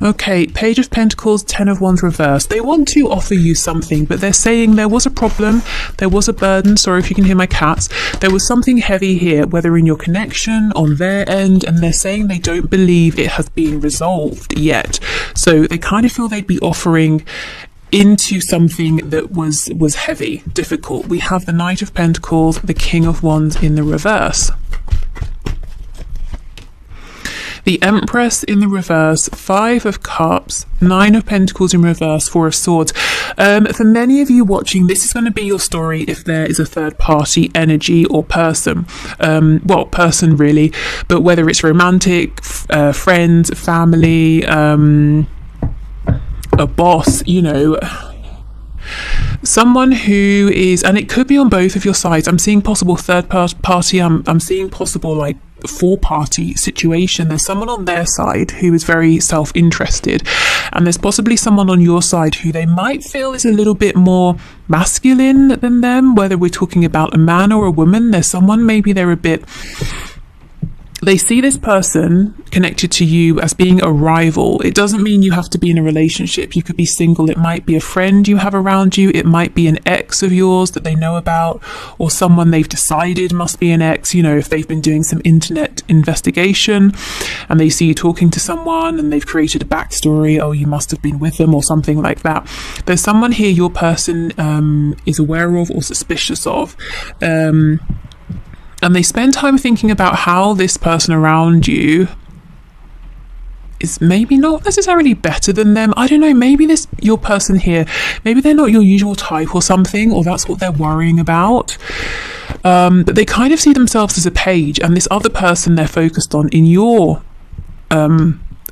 Okay, Page of Pentacles, Ten of Wands reversed. They want to offer you something, but they're saying there was a problem, there was a burden. Sorry if you can hear my cats. There was something heavy here, whether in your connection, on their end, and they're saying they don't believe it has been resolved yet. So they kind of feel they'd be offering into something that was heavy, difficult. We have the Knight of Pentacles, the King of Wands in the reverse. The Empress in the reverse, Five of Cups, Nine of Pentacles in reverse, Four of Swords. For many of you watching, this is going to be your story if there is a third party energy or person. Well, person really, but whether it's romantic, friends, family, a boss, you know, someone who is, and it could be on both of your sides. I'm seeing possible third party. I'm seeing possible like four-party situation. There's someone on their side who is very self-interested, and there's possibly someone on your side who they might feel is a little bit more masculine than them, whether we're talking about a man or a woman. There's someone, maybe they're a bit, they see this person connected to you as being a rival. It doesn't mean you have to be in a relationship. You could be single. It might be a friend you have around you. It might be an ex of yours that they know about, or someone they've decided must be an ex. You know, if they've been doing some internet investigation and they see you talking to someone and they've created a backstory, oh, you must have been with them or something like that. There's someone here your person is aware of or suspicious of. And they spend time thinking about how this person around you is maybe not necessarily better than them. I don't know, maybe your person here, maybe they're not your usual type or something, or that's what they're worrying about. But they kind of see themselves as a page, and this other person they're focused on in your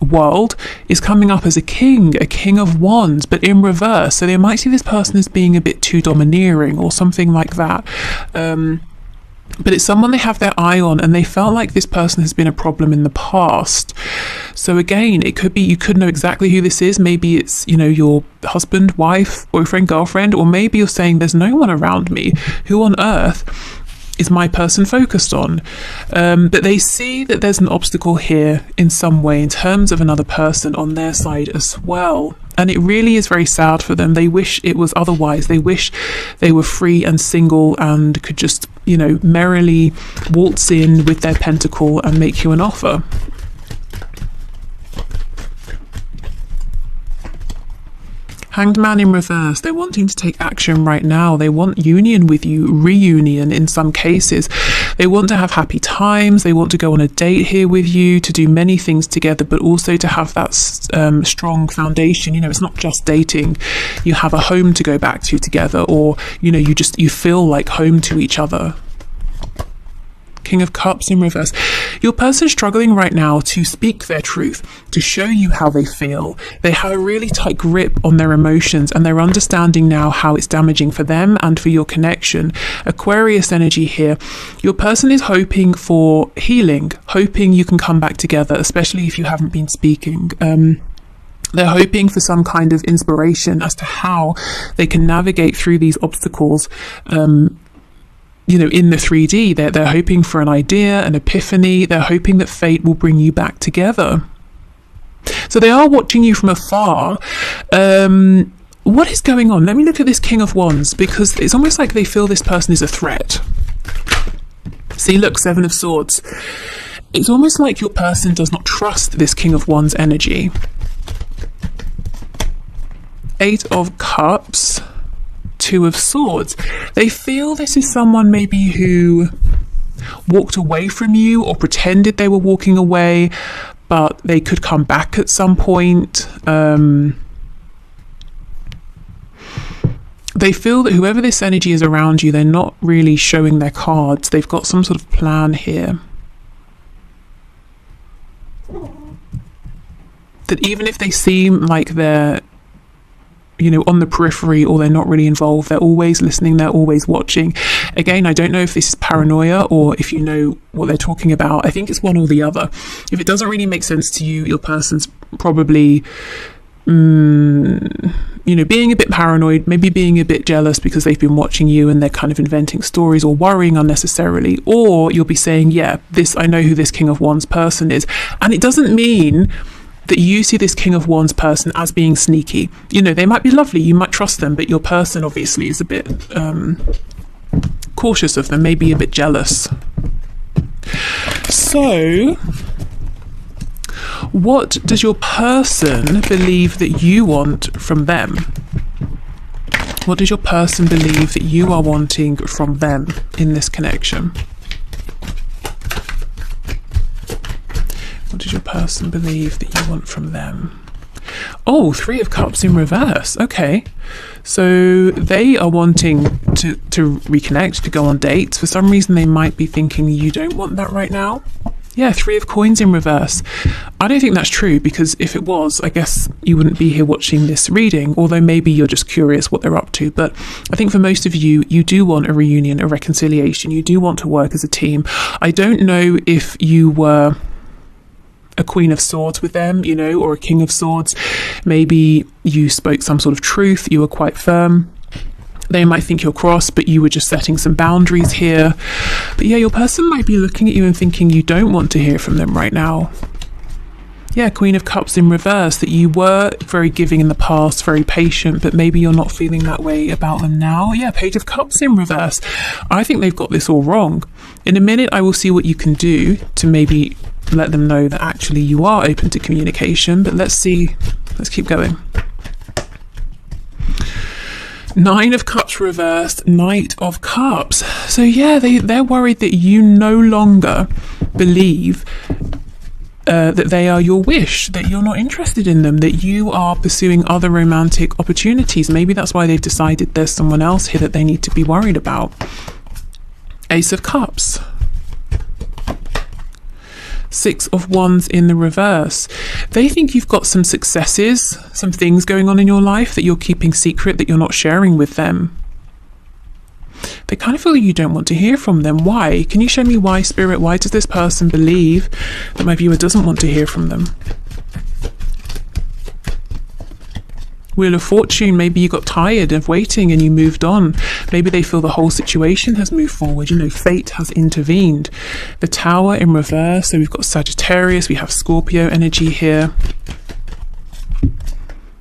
world is coming up as a king of wands, but in reverse. So they might see this person as being a bit too domineering or something like that. But it's someone they have their eye on, and they felt like this person has been a problem in the past. So again, it could be, you could know exactly who this is. Maybe it's, you know, your husband, wife, boyfriend, girlfriend, or maybe you're saying there's no one around me. Who on earth is my person focused on? But they see that there's an obstacle here in some way in terms of another person on their side as well. And it really is very sad for them. They wish it was otherwise. They wish they were free and single and could just, you know, merrily waltz in with their pentacle and make you an offer. Hanged Man in reverse. They're wanting to take action right now. They want union with you, reunion in some cases. They want to have happy times. They want to go on a date here with you, to do many things together, but also to have that strong foundation. You know, it's not just dating. You have a home to go back to together, or, you know, you feel like home to each other. King of Cups in reverse. Your person's struggling right now to speak their truth, to show you how they feel. They have a really tight grip on their emotions, and they're understanding now how it's damaging for them and for your connection. Aquarius energy here. Your person is hoping for healing, hoping you can come back together, especially if you haven't been speaking. They're hoping for some kind of inspiration as to how they can navigate through these obstacles. You know, in the 3D, they're hoping for an idea, an epiphany. They're hoping that fate will bring you back together. So they are watching you from afar. What is going on? Let me look at this King of Wands, because it's almost like they feel this person is a threat. See, look, Seven of Swords. It's almost like your person does not trust this King of Wands energy. Eight of Cups. Two of Swords. They feel this is someone maybe who walked away from you or pretended they were walking away, but they could come back at some point. They feel that whoever this energy is around you, they're not really showing their cards. They've got some sort of plan here. That even if they seem like they're, you know, on the periphery, or they're not really involved, they're always listening, they're always watching. Again, I don't know if this is paranoia or if you know what they're talking about. I think it's one or the other. If it doesn't really make sense to you, your person's probably, you know, being a bit paranoid, maybe being a bit jealous because they've been watching you and they're kind of inventing stories or worrying unnecessarily. Or you'll be saying, yeah, I know who this King of Wands person is. And it doesn't mean that you see this King of Wands person as being sneaky. You know, they might be lovely, you might trust them, but your person obviously is a bit cautious of them, maybe a bit jealous. So, what does your person believe that you want from them? What does your person believe that you are wanting from them in this connection? What does your person believe that you want from them? Oh, Three of Cups in reverse. Okay. So they are wanting to reconnect, to go on dates. For some reason, they might be thinking you don't want that right now. Yeah, Three of Coins in reverse. I don't think that's true, because if it was, I guess you wouldn't be here watching this reading, although maybe you're just curious what they're up to. But I think for most of you, you do want a reunion, a reconciliation. You do want to work as a team. I don't know if you were a Queen of Swords with them, you know, or a King of Swords. Maybe you spoke some sort of truth, you were quite firm. They might think you're cross, but you were just setting some boundaries here. But yeah, your person might be looking at you and thinking you don't want to hear from them right now. Yeah, Queen of Cups in reverse, that you were very giving in the past, very patient, but maybe you're not feeling that way about them now. Yeah, Page of Cups in reverse. I think they've got this all wrong. In a minute, I will see what you can do to maybe let them know that actually you are open to communication, but let's keep going. Nine of Cups reversed, Knight of Cups. So yeah, they're worried that you no longer believe that they are your wish, that you're not interested in them, that you are pursuing other romantic opportunities. Maybe that's why they've decided there's someone else here that they need to be worried about. Ace of Cups. Six of Wands in the reverse. They think you've got some successes, some things going on in your life that you're keeping secret, that you're not sharing with them. They kind of feel you don't want to hear from them. Why? Can you show me why, Spirit? Why does this person believe that my viewer doesn't want to hear from them? Wheel of Fortune, maybe you got tired of waiting and you moved on. Maybe they feel the whole situation has moved forward. You know, fate has intervened. The Tower in reverse. So we've got Sagittarius, we have Scorpio energy here.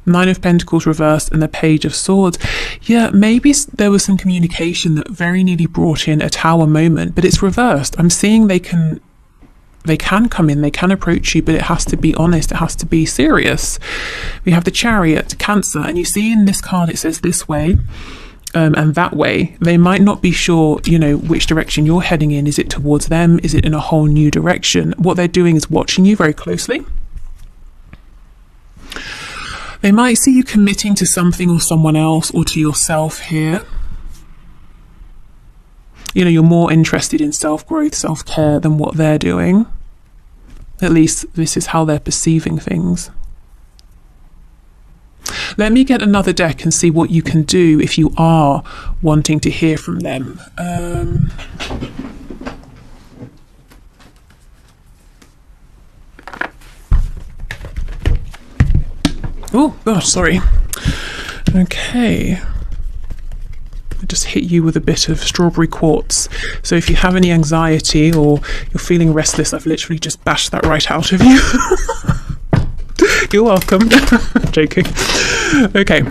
Nine of Pentacles reversed and the Page of Swords. Yeah, maybe there was some communication that very nearly brought in a Tower moment, but it's reversed. I'm seeing they can come in, they can approach you, but it has to be honest, it has to be serious. We have the Chariot, Cancer, and you see in this card it says this way and that way. They might not be sure, you know, which direction you're heading in. Is it towards them? Is it in a whole new direction? What they're doing is watching you very closely. They might see you committing to something or someone else or to yourself here. You know, you're more interested in self-growth, self-care than what they're doing. At least this is how they're perceiving things. Let me get another deck and see what you can do if you are wanting to hear from them. Oh, gosh, sorry. Okay. I just hit you with a bit of strawberry quartz. So if you have any anxiety or you're feeling restless, I've literally just bashed that right out of you. You're welcome. Joking. Okay.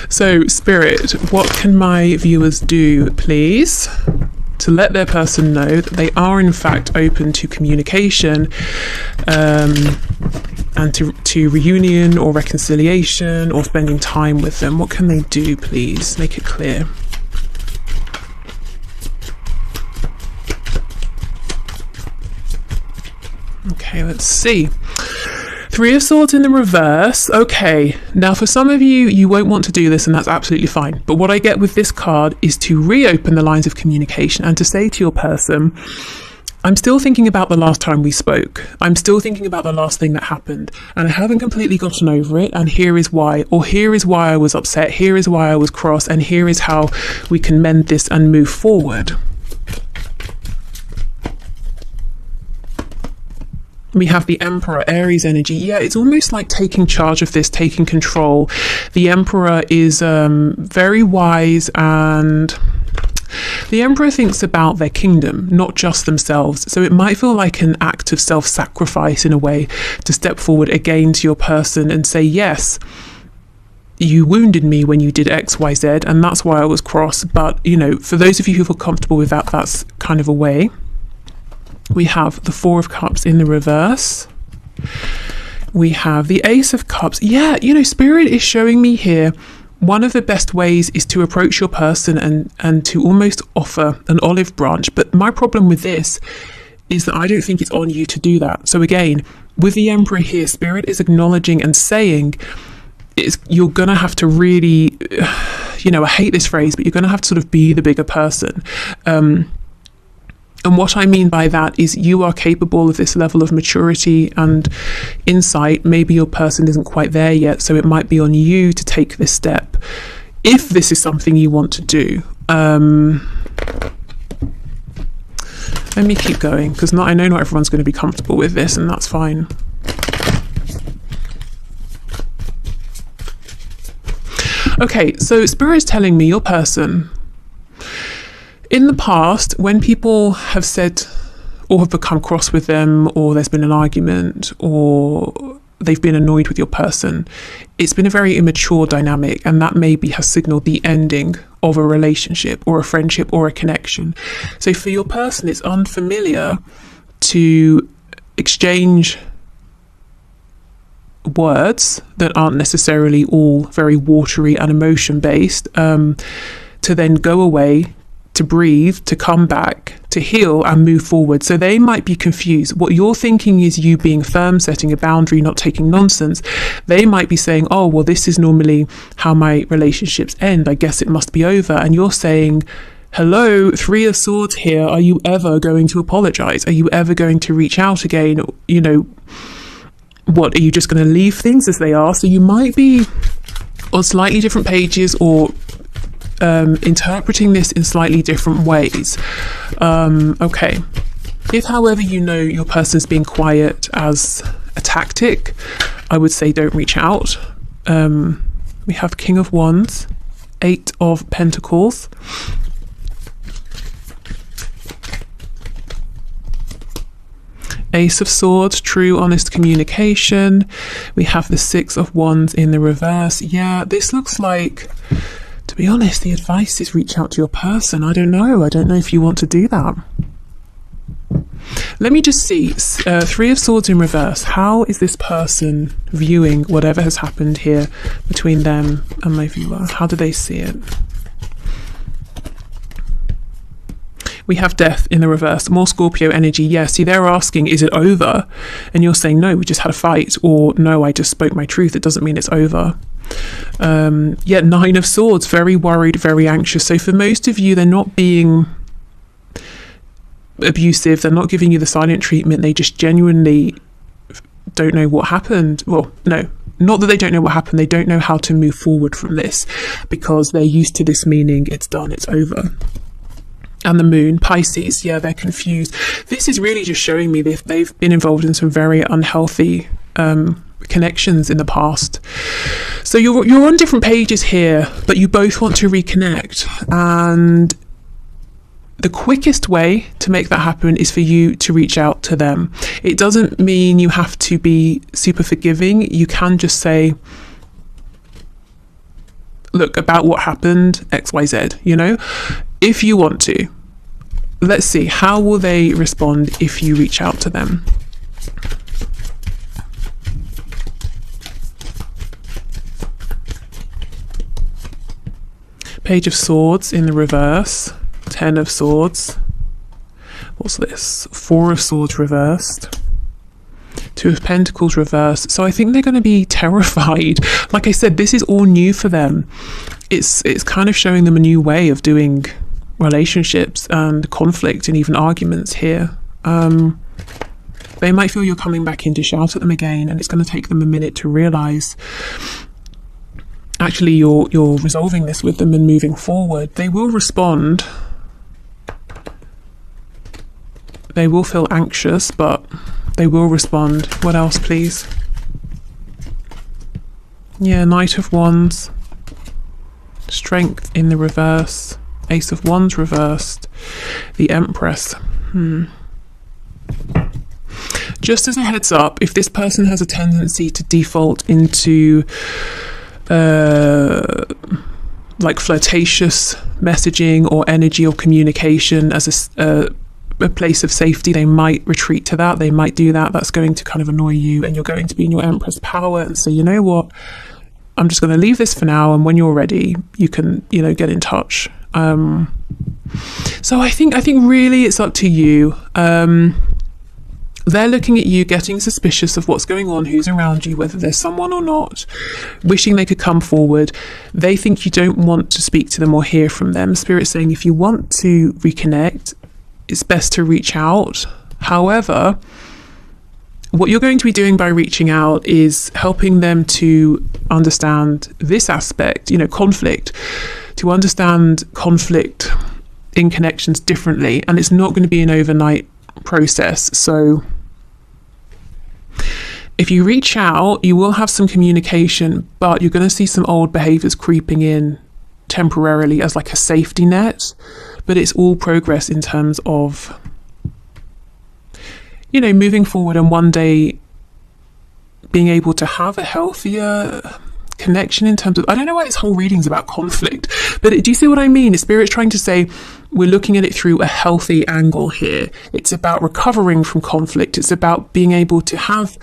So, Spirit, what can my viewers do, please, to let their person know that they are in fact open to communication and to reunion or reconciliation or spending time with them? What can they do, please? Make it clear. Okay, let's see. Three of Swords in the reverse. Okay, now for some of you, you won't want to do this and that's absolutely fine. But what I get with this card is to reopen the lines of communication and to say to your person, I'm still thinking about the last time we spoke. I'm still thinking about the last thing that happened and I haven't completely gotten over it, and here is why, or here is why I was upset, here is why I was cross, and here is how we can mend this and move forward. We have the Emperor, Aries energy. Yeah, it's almost like taking charge of this, taking control. The Emperor is very wise and The Emperor thinks about their kingdom, not just themselves. So it might feel like an act of self-sacrifice in a way to step forward again to your person and say, yes, you wounded me when you did X, Y, Z, and that's why I was cross. But, you know, for those of you who feel comfortable with that, that's kind of a way. We have the Four of Cups in the reverse. We have the Ace of Cups. Yeah, you know, Spirit is showing me here, one of the best ways is to approach your person and to almost offer an olive branch. But my problem with this is that I don't think it's on you to do that. So again, with the Emperor here, Spirit is acknowledging and saying, you're going to have to really, you know, I hate this phrase, but you're going to have to sort of be the bigger person. And what I mean by that is you are capable of this level of maturity and insight. Maybe your person isn't quite there yet, so it might be on you to take this step if this is something you want to do. Let me keep going, because I know not everyone's going to be comfortable with this, and that's fine. Okay, so Spirit is telling me your person, in the past, when people have said or have become cross with them, or there's been an argument, or they've been annoyed with your person, it's been a very immature dynamic, and that maybe has signaled the ending of a relationship or a friendship or a connection. So for your person, it's unfamiliar to exchange words that aren't necessarily all very watery and emotion based, to then go away, to breathe, to come back, to heal and move forward. So they might be confused. What you're thinking is you being firm, setting a boundary, not taking nonsense. They might be saying, oh, well, this is normally how my relationships end. I guess it must be over. And you're saying, hello, Three of Swords here. Are you ever going to apologize? Are you ever going to reach out again? You know, what, are you just going to leave things as they are? So you might be on slightly different pages, or interpreting this in slightly different ways. Okay. If, however, you know your person's being quiet as a tactic, I would say don't reach out. We have King of Wands, Eight of Pentacles, Ace of Swords, true, honest communication. We have the Six of Wands in the reverse. Yeah, this looks like, to be honest, the advice is reach out to your person. I don't know if you want to do that. Let me just see. Three of Swords in reverse. How is this person viewing whatever has happened here between them and my viewer? How do they see it? We have Death in the reverse. More Scorpio energy. Yeah, see, they're asking, is it over? And you're saying, no, we just had a fight. Or, no, I just spoke my truth. It doesn't mean it's over. Yeah, Nine of Swords. Very worried, very anxious. So for most of you, they're not being abusive. They're not giving you the silent treatment. They just genuinely don't know what happened. Well, no, not that they don't know what happened. They don't know how to move forward from this, because they're used to this meaning it's done, it's over. And the Moon, Pisces, yeah, they're confused. This is really just showing me that they've been involved in some very unhealthy connections in the past. So you're on different pages here, but you both want to reconnect. And the quickest way to make that happen is for you to reach out to them. It doesn't mean you have to be super forgiving. You can just say, look, about what happened, XYZ, you know, if you want to. Let's see, how will they respond if you reach out to them? Page of Swords in the reverse, Ten of Swords. What's this? Four of Swords reversed. Two of Pentacles reversed. So I think they're going to be terrified. Like I said, this is all new for them. It's kind of showing them a new way of doing relationships and conflict and even arguments here. They might feel you're coming back in to shout at them again, and it's going to take them a minute to realize actually you're resolving this with them and moving forward. They will respond. They will feel anxious, but they will respond. What else, please? Yeah, Knight of Wands. Strength in the reverse. Ace of Wands reversed. The Empress. Just as a heads up, if this person has a tendency to default into like flirtatious messaging or energy or communication as a place of safety, they might retreat to that. They might do that. That's going to kind of annoy you, and you're going to be in your Empress power and say, you know what, I'm just going to leave this for now, and when you're ready, you can, you know, get in touch. So I think really it's up to you. They're looking at you, getting suspicious of what's going on, who's around you, whether there's someone or not, wishing they could come forward. They think you don't want to speak to them or hear from them. Spirit's saying if you want to reconnect, it's best to reach out. However, what you're going to be doing by reaching out is helping them to understand this aspect, you know, conflict, to understand conflict in connections differently. And it's not going to be an overnight process. So if you reach out, you will have some communication, but you're going to see some old behaviors creeping in temporarily as like a safety net. But it's all progress in terms of, you know, moving forward and one day being able to have a healthier connection in terms of, I don't know why this whole reading's about conflict, but do you see what I mean? The Spirit's trying to say we're looking at it through a healthy angle here. It's about recovering from conflict. It's about being able to have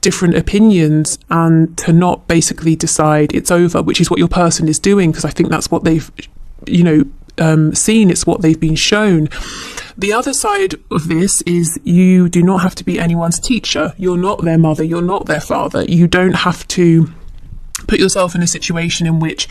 different opinions and to not basically decide it's over, which is what your person is doing, because I think that's what they've, you know, seen. It's what they've been shown. The other side of this is you do not have to be anyone's teacher. You're not their mother. You're not their father. You don't have to put yourself in a situation in which,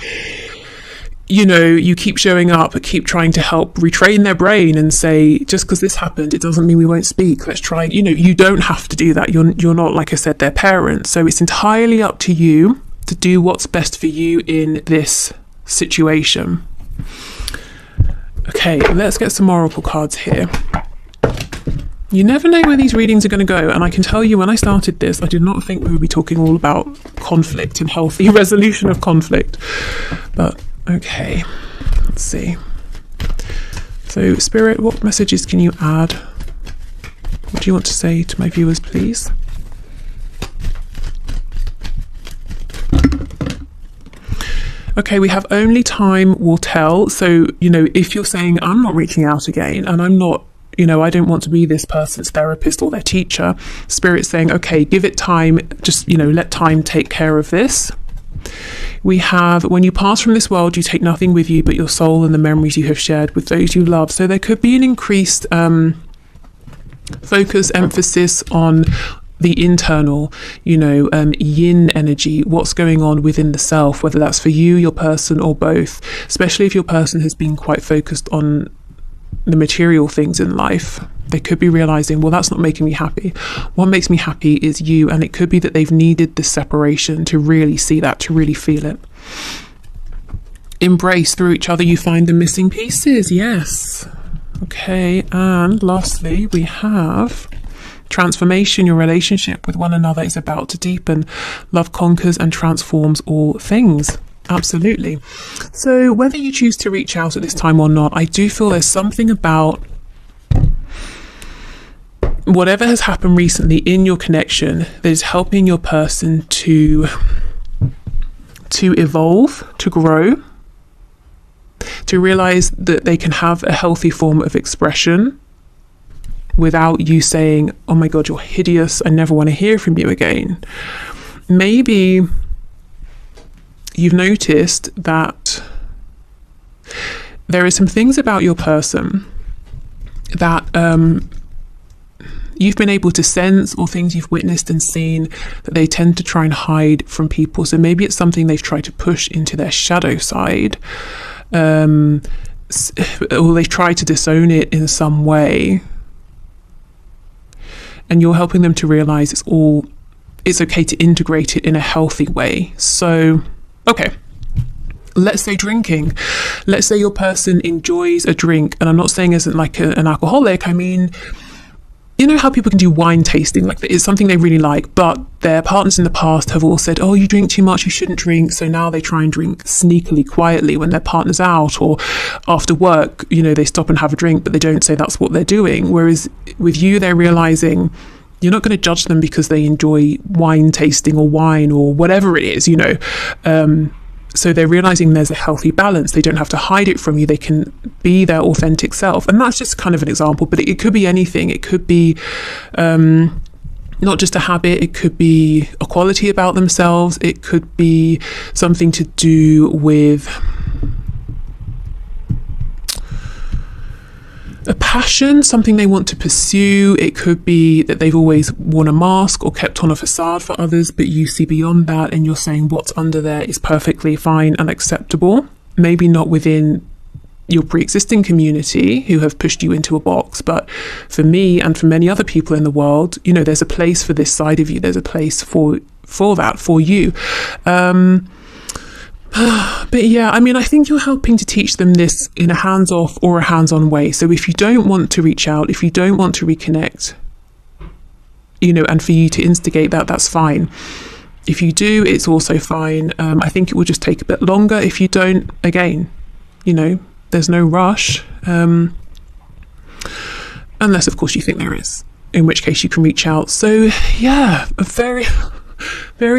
you know, you keep showing up, keep trying to help retrain their brain and say, just because this happened, it doesn't mean we won't speak. Let's try. You know, you don't have to do that. You're not, like I said, their parents. So it's entirely up to you to do what's best for you in this situation. Okay, let's get some oracle cards here. You never know where these readings are going to go, and I can tell you when I started this, I did not think we would be talking all about conflict and healthy resolution of conflict. But okay, let's see. So Spirit, what messages can you add? What do you want to say to my viewers, please? Okay, we have only time will tell. So, you know, if you're saying, I'm not reaching out again, and I'm not, you know, I don't want to be this person's therapist or their teacher, Spirit's saying, okay, give it time, just, you know, let time take care of this. We have, when you pass from this world, you take nothing with you but your soul and the memories you have shared with those you love. So there could be an increased focus, emphasis on the internal, you know, yin energy, what's going on within the self, whether that's for you, your person, or both, especially if your person has been quite focused on the material things in life. They could be realizing, well, that's not making me happy. What makes me happy is you. And it could be that they've needed this separation to really see that, to really feel it. Embrace through each other, you find the missing pieces. Yes. Okay. And lastly, we have transformation. Your relationship with one another is about to deepen. Love conquers and transforms all things. Absolutely. So whether you choose to reach out at this time or not, I do feel there's something about whatever has happened recently in your connection that is helping your person to evolve, to grow, to realize that they can have a healthy form of expression without you saying, oh my God, you're hideous, I never want to hear from you again. Maybe you've noticed that there are some things about your person that you've been able to sense, or things you've witnessed and seen that they tend to try and hide from people. So maybe it's something they've tried to push into their shadow side, or they try to disown it in some way. And you're helping them to realize it's okay to integrate it in a healthy way. So, okay, let's say drinking. Let's say your person enjoys a drink, and I'm not saying isn't like an alcoholic. I mean, you know how people can do wine tasting, like it's something they really like, but their partners in the past have all said, oh, you drink too much, you shouldn't drink. So now they try and drink sneakily, quietly when their partner's out, or after work, you know, they stop and have a drink, but they don't say that's what they're doing. Whereas with you, they're realizing you're not going to judge them because they enjoy wine tasting or wine or whatever it is, you know. So they're realizing there's a healthy balance. They don't have to hide it from you. They can be their authentic self. And that's just kind of an example, but it could be anything. It could be not just a habit. It could be a quality about themselves. It could be something to do with a passion, something they want to pursue. It could be that they've always worn a mask or kept on a facade for others, but you see beyond that and you're saying what's under there is perfectly fine and acceptable. Maybe not within your pre-existing community who have pushed you into a box, but for me and for many other people in the world, you know, there's a place for this side of you. There's a place for that, for you. But yeah, I mean, I think you're helping to teach them this in a hands-off or a hands-on way. So if you don't want to reach out, if you don't want to reconnect, you know, and for you to instigate that, that's fine. If you do, it's also fine. I think it will just take a bit longer. If you don't, again, you know, there's no rush. Unless, of course, you think there is, in which case you can reach out. So yeah, a very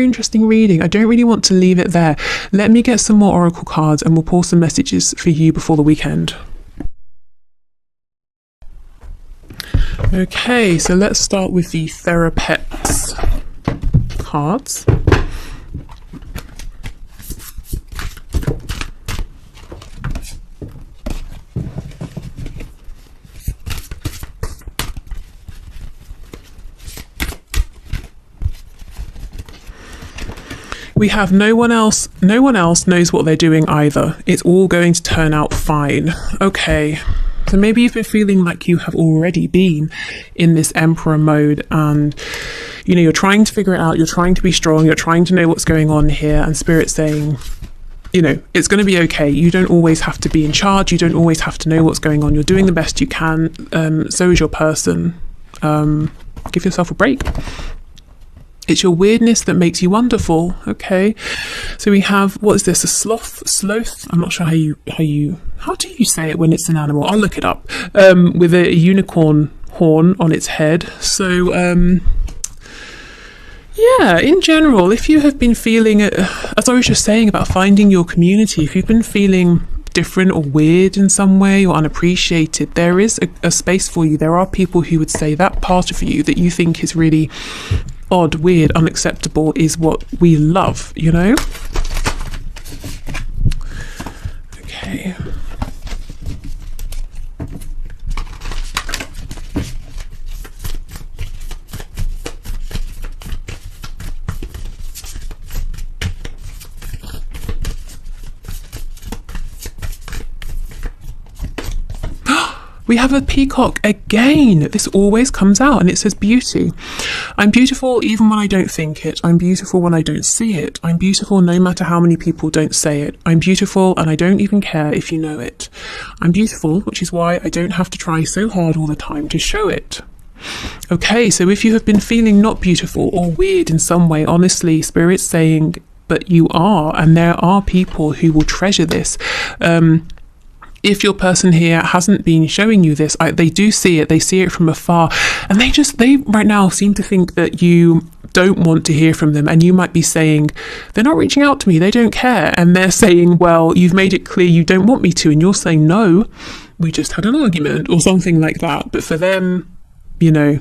interesting reading. I don't really want to leave it there. Let me get some more oracle cards and we'll pull some messages for you before the weekend. Okay, so let's start with the Therapeps cards. We have no one else knows what they're doing either. It's all going to turn out fine. Okay, so maybe you've been feeling like you have already been in this Emperor mode and, you know, you're trying to figure it out, you're trying to be strong, you're trying to know what's going on here, and Spirit's saying, you know, it's going to be okay. You don't always have to be in charge. You don't always have to know what's going on. You're doing the best you can. So is your person. Give yourself a break. It's your weirdness that makes you wonderful. Okay, so we have, what is this, a sloth? I'm not sure how do you say it when it's an animal? I'll look it up. With a unicorn horn on its head. So yeah, in general, if you have been feeling, as I was just saying about finding your community, if you've been feeling different or weird in some way or unappreciated, there is a space for you. There are people who would say that part of you that you think is really odd, weird, unacceptable is what we love, you know? Okay. We have a peacock again. This always comes out and it says beauty. I'm beautiful even when I don't think it. I'm beautiful when I don't see it. I'm beautiful no matter how many people don't say it. I'm beautiful and I don't even care if you know it. I'm beautiful, which is why I don't have to try so hard all the time to show it. Okay, so if you have been feeling not beautiful or weird in some way, honestly, Spirit's saying, but you are, and there are people who will treasure this. If your person here hasn't been showing you this, they do see it. They see it from afar, and they right now seem to think that you don't want to hear from them. And you might be saying, they're not reaching out to me, they don't care. And they're saying, well, you've made it clear you don't want me to. And you're saying, no, we just had an argument or something like that. But for them, you know,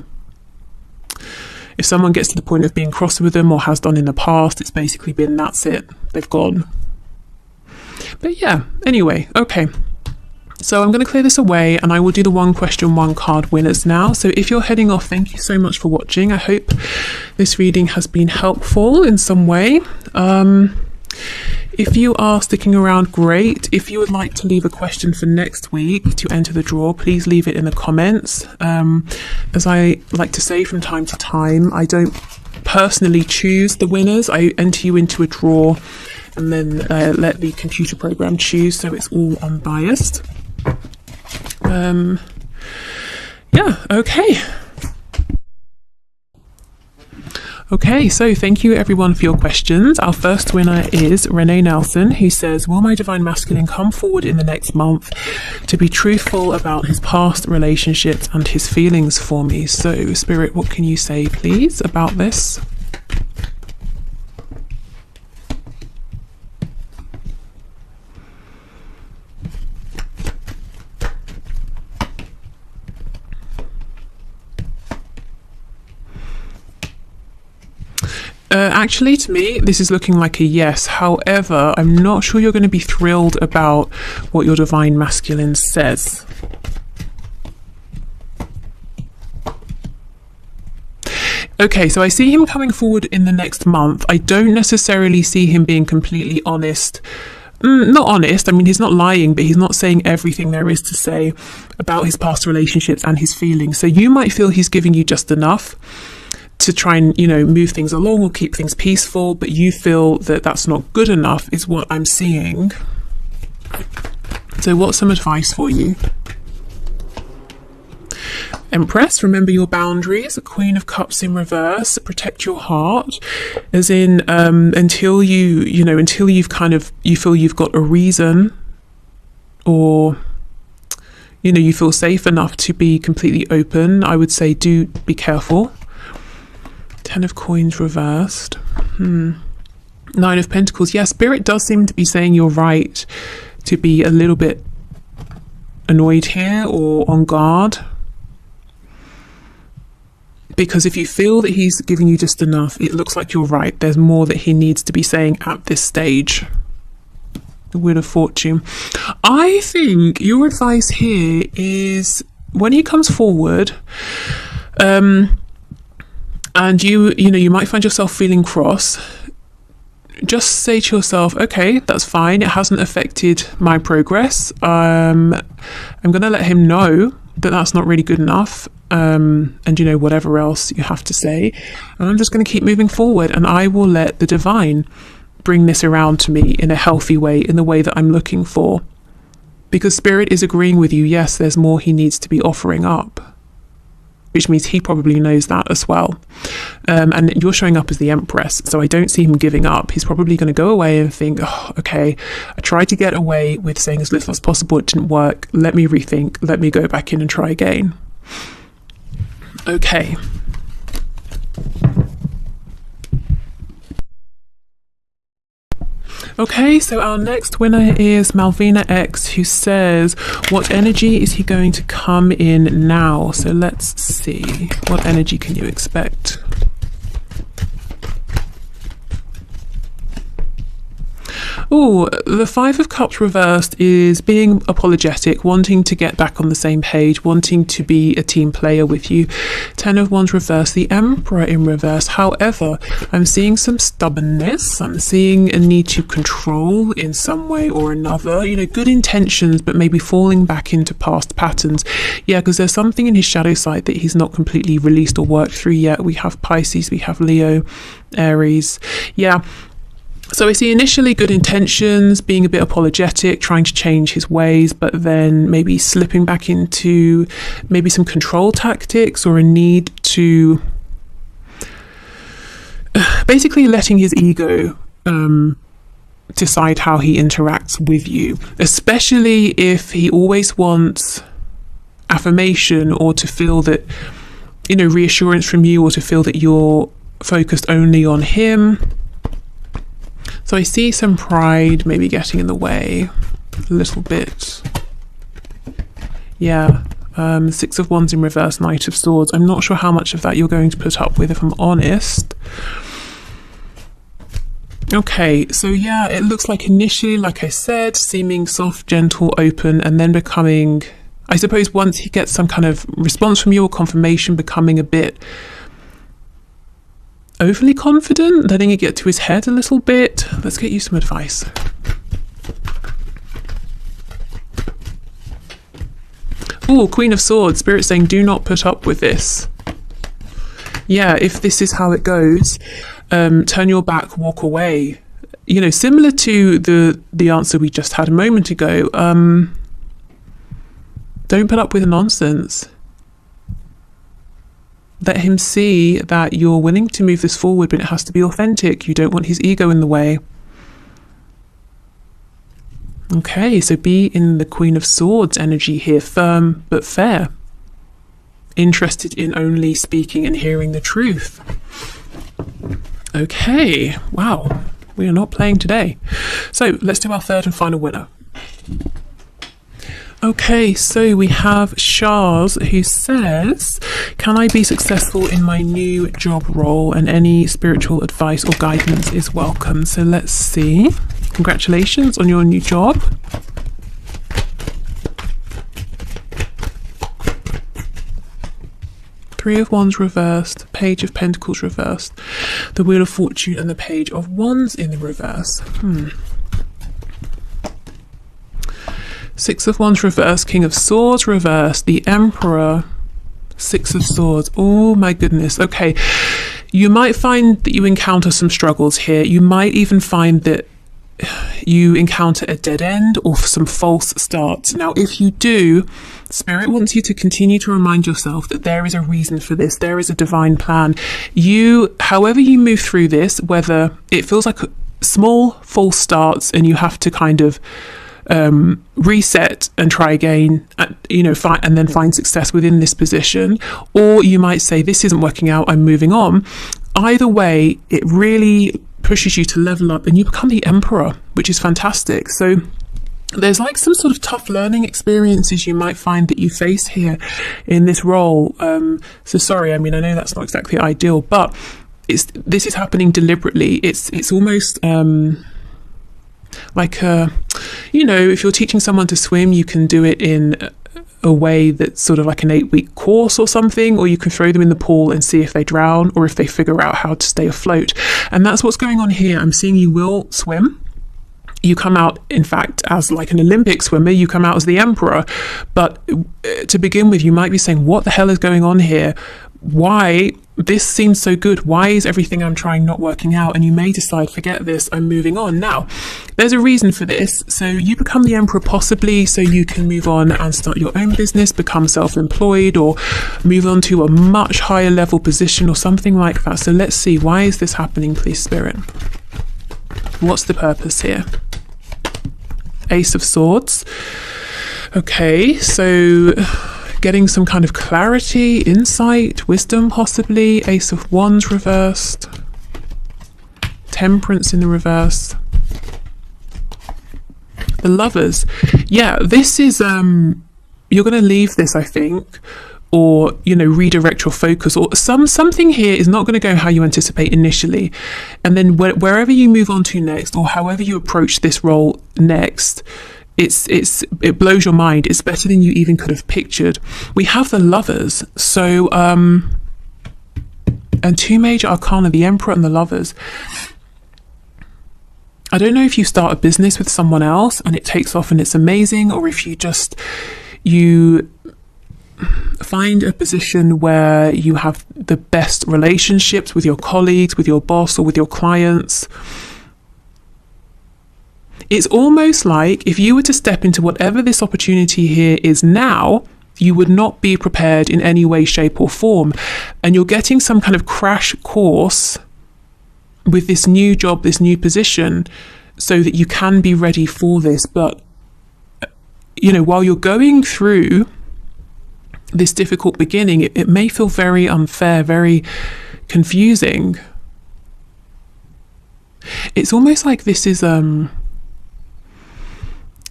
if someone gets to the point of being cross with them or has done in the past, it's basically been, that's it, they've gone. But yeah, anyway, okay. So I'm going to clear this away and I will do the one question, one card winners now. So if you're heading off, thank you so much for watching. I hope this reading has been helpful in some way. If you are sticking around, great. If you would like to leave a question for next week to enter the draw, please leave it in the comments. As I like to say from time to time, I don't personally choose the winners. I enter you into a draw and then let the computer program choose, so it's all unbiased. Yeah, okay. Okay, so thank you everyone for your questions. Our first winner is Renee Nelson, who says, will my divine masculine come forward in the next month to be truthful about his past relationships and his feelings for me? So, Spirit, what can you say, please, about this? Actually, to me, this is looking like a yes. However, I'm not sure you're going to be thrilled about what your divine masculine says. Okay, so I see him coming forward in the next month. I don't necessarily see him being completely honest. Not honest, I mean, he's not lying, but he's not saying everything there is to say about his past relationships and his feelings. So you might feel he's giving you just enough to try and, you know, move things along or keep things peaceful, but you feel that that's not good enough, is what I'm seeing. So what's some advice for you? Empress, remember your boundaries. Queen of Cups in reverse, protect your heart, as in until you've kind of, you feel you've got a reason, or you feel safe enough to be completely open. I would say do be careful. 10 of Coins reversed. 9 of Pentacles. Yeah, Spirit does seem to be saying you're right to be a little bit annoyed here or on guard. Because if you feel that he's giving you just enough, it looks like you're right. There's more that he needs to be saying at this stage. The Wheel of Fortune. I think your advice here is when he comes forward, and you might find yourself feeling cross, just say to yourself, okay, that's fine. It hasn't affected my progress. I'm going to let him know that that's not really good enough. And whatever else you have to say. And I'm just going to keep moving forward, and I will let the divine bring this around to me in a healthy way, in the way that I'm looking for. Because Spirit is agreeing with you. Yes, there's more he needs to be offering up, which means he probably knows that as well. And you're showing up as the Empress, so I don't see him giving up. He's probably going to go away and think, oh, okay, I tried to get away with saying as little as possible. It didn't work. Let me rethink. Let me go back in and try again. Okay. Okay, so our next winner is Malvina X, who says, what energy is he going to come in now? So let's see. What energy can you expect? Oh, the 5 of Cups reversed is being apologetic, wanting to get back on the same page, wanting to be a team player with you. 10 of Wands reversed, the Emperor in reverse. However, I'm seeing some stubbornness. I'm seeing a need to control in some way or another. Good intentions, but maybe falling back into past patterns. Yeah, because there's something in his shadow side that he's not completely released or worked through yet. We have Pisces, we have Leo, Aries. Yeah. So I see initially good intentions, being a bit apologetic, trying to change his ways, but then maybe slipping back into maybe some control tactics or a need to basically letting his ego decide how he interacts with you, especially if he always wants affirmation or to feel that, reassurance from you, or to feel that you're focused only on him. So I see some pride maybe getting in the way a little bit. Yeah, 6 of Wands in reverse, Knight of Swords. I'm not sure how much of that you're going to put up with, if I'm honest. Okay, so yeah, it looks like initially, like I said, seeming soft, gentle, open, and then becoming, I suppose once he gets some kind of response from you or confirmation, becoming a bit overly confident, letting it get to his head a little bit. Let's get you some advice. Oh, Queen of Swords. Spirit saying, do not put up with this. Yeah, if this is how it goes, turn your back, walk away. Similar to the answer we just had a moment ago. Don't put up with nonsense. Let him see that you're willing to move this forward, but it has to be authentic. You don't want his ego in the way. Okay, so be in the Queen of Swords energy here, firm but fair. Interested in only speaking and hearing the truth. Okay, wow, we are not playing today. So let's do our third and final winner. Okay, so we have Shaz, who says, can I be successful in my new job role, and any spiritual advice or guidance is welcome. So let's see. Congratulations on your new job. Three of Wands reversed, Page of Pentacles reversed, the Wheel of Fortune and the Page of Wands in the reverse. Six of Wands reversed, King of Swords reversed, the Emperor, Six of Swords. Oh my goodness. Okay, you might find that you encounter some struggles here. You might even find that you encounter a dead end or some false starts. Now, if you do, Spirit wants you to continue to remind yourself that there is a reason for this. There is a divine plan. However you move through this, whether it feels like small false starts and you have to kind of reset and try again, and then find success within this position, or you might say, this isn't working out, I'm moving on. Either way, it really pushes you to level up and you become the Emperor, which is fantastic. So there's like some sort of tough learning experiences you might find that you face here in this role. So sorry, I mean, I know that's not exactly ideal, but this is happening deliberately. It's almost like if you're teaching someone to swim, you can do it in a way that's sort of like an 8-week course or something, or you can throw them in the pool and see if they drown or if they figure out how to stay afloat. And that's what's going on here. I'm seeing you will swim. You come out, in fact, as like an Olympic swimmer. You come out as the Emperor. But to begin with, you might be saying, what the hell is going on here? Why? This seems so good. Why is everything I'm trying not working out? And you may decide, forget this, I'm moving on. Now, there's a reason for this. So you become the Emperor possibly so you can move on and start your own business, become self-employed, or move on to a much higher level position or something like that. So let's see, why is this happening, please, Spirit? What's the purpose here? Ace of Swords. Okay, so getting some kind of clarity, insight, wisdom possibly. Ace of Wands reversed. Temperance in the reverse. The Lovers. Yeah, this is, you're going to leave this, I think, or, redirect your focus, or something here is not going to go how you anticipate initially. And then wherever you move on to next, or however you approach this role next, it blows your mind. It's better than you even could have pictured. We have the Lovers. So, and two major arcana, the Emperor and the Lovers. I don't know if you start a business with someone else and it takes off and it's amazing, or if you find a position where you have the best relationships with your colleagues, with your boss, or with your clients. It's almost like if you were to step into whatever this opportunity here is now, you would not be prepared in any way, shape, or form. And you're getting some kind of crash course with this new job, this new position, so that you can be ready for this. But, while you're going through this difficult beginning, it may feel very unfair, very confusing. It's almost like this is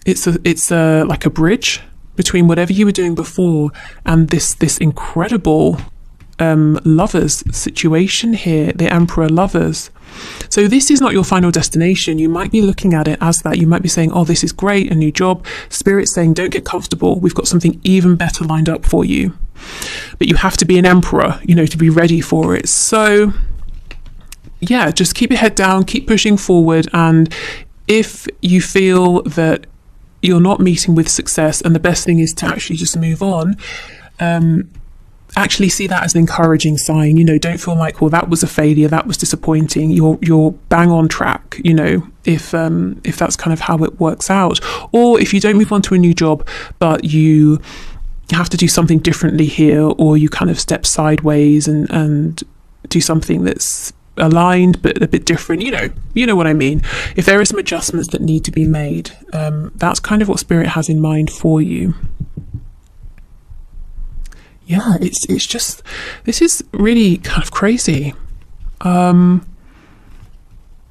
it's like a bridge between whatever you were doing before and this incredible Lovers situation here, the Emperor Lovers. So this is not your final destination. You might be looking at it as that. You might be saying, oh, this is great, a new job. Spirit's saying, don't get comfortable. We've got something even better lined up for you. But you have to be an Emperor, to be ready for it. So yeah, just keep your head down, keep pushing forward. And if you feel that you're not meeting with success and the best thing is to actually just move on, actually see that as an encouraging sign. Don't feel like, well, that was a failure, that was disappointing. You're bang on track, if that's kind of how it works out. Or if you don't move on to a new job, but you have to do something differently here, or you kind of step sideways and do something that's aligned but a bit different. You know what I mean. If there are some adjustments that need to be made, that's kind of what Spirit has in mind for you. Yeah, it's just, this is really kind of crazy.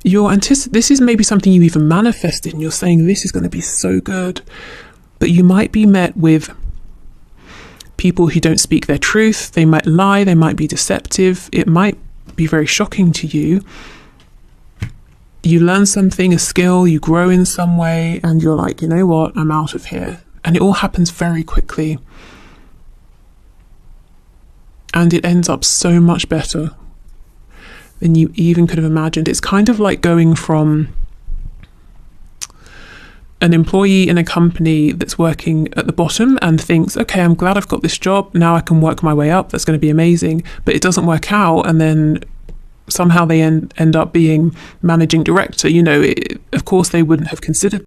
This is maybe something you even manifested, and you're saying this is going to be so good, but you might be met with people who don't speak their truth. They might lie, they might be deceptive. It might be very shocking to you. You learn something, a skill, you grow in some way, and you're like, you know what, I'm out of here. And it all happens very quickly. And it ends up so much better than you even could have imagined. It's kind of like going from an employee in a company that's working at the bottom and thinks, okay, I'm glad I've got this job, now I can work my way up, that's going to be amazing. But it doesn't work out, and then somehow they end up being managing director. Of course they wouldn't have considered